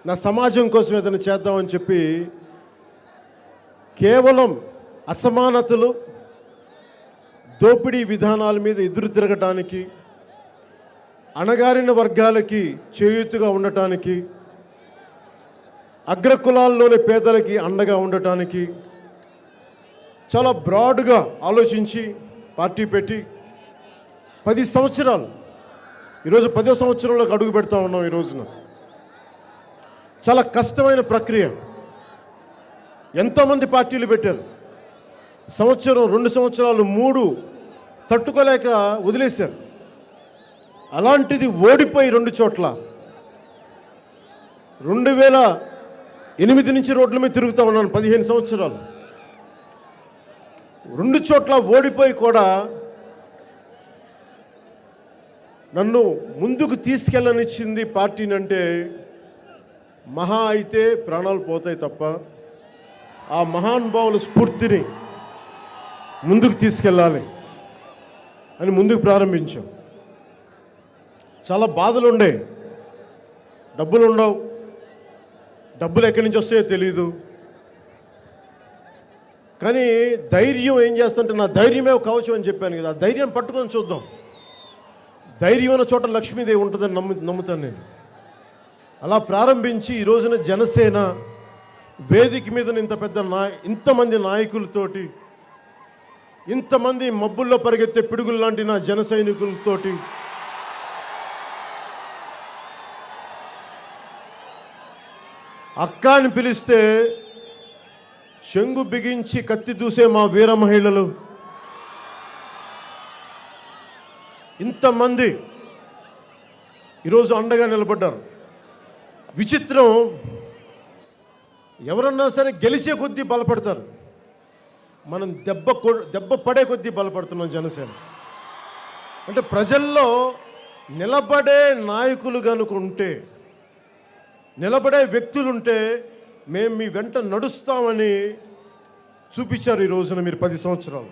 నా సమాజం కోసం ఏదైనా చేద్దామని చెప్పి కేవలం అసమానతలు, దోపిడీ విధానాల మీద ఎదురు తిరగటానికి, అణగారిన వర్గాలకి చేయూతుగా ఉండటానికి, అగ్రకులాల్లోని పేదలకి అండగా ఉండటానికి చాలా బ్రాడ్గా ఆలోచించి పార్టీ పెట్టి 10 సంవత్సరాలు, ఈరోజు 10వ సంవత్సరంలోకి అడుగు పెడతా ఉన్నాం. ఈ రోజున చాలా కష్టమైన ప్రక్రియ. ఎంతోమంది పార్టీలు పెట్టారు. సంవత్సరం, 2 సంవత్సరాలు, 3 తట్టుకోలేక వదిలేశారు. అలాంటిది ఓడిపోయి 2 చోట్ల 2008 నుంచి రోడ్ల మీద తిరుగుతూ ఉన్నాను. 15 సంవత్సరాలు 2 చోట్ల ఓడిపోయి కూడా నన్ను ముందుకు తీసుకెళ్ళనిచ్చింది పార్టీని అంటే మహా అయితే ప్రాణాలు పోతాయి తప్ప ఆ మహానుభావుల స్ఫూర్తిని ముందుకు తీసుకెళ్ళాలి అని ముందుకు ప్రారంభించాం. చాలా బాధలు ఉండే, డబ్బులు ఉండవు, డబ్బులు ఎక్కడి నుంచి వస్తాయో తెలీదు. కానీ ధైర్యం ఏం చేస్తుంటే, నా ధైర్యమే ఒక కవచం అని చెప్పాను కదా, ఆ ధైర్యం పట్టుకొని చూద్దాం. ధైర్యం ఉన్న చోట లక్ష్మీదేవి ఉంటుందని నమ్ముతాను నేను. అలా ప్రారంభించి ఈ రోజున జనసేన వేదిక మీద ఇంతమంది నాయకులతోటి, ఇంతమంది మబ్బుల్లో పరిగెత్తే పిడుగులు లాంటి నా జన సైనికులతోటి అక్క అని పిలిస్తే చెంగు బిగించి కత్తి దూసే మా వీర మహిళలు ఇంతమంది ఈరోజు అండగా నిలబడ్డారు. విచిత్రం, ఎవరన్నా సరే గెలిచే కొద్దీ బలపడతారు. మనం దెబ్బ పడే కొద్దీ బలపడుతున్నాం జనసేన. అంటే ప్రజల్లో నిలబడే నాయకులు కనుకుంటే, నిలబడే వ్యక్తులుంటే మేము మీ వెంట నడుస్తామని చూపించారు ఈ రోజున మీరు 10 సంవత్సరాలు.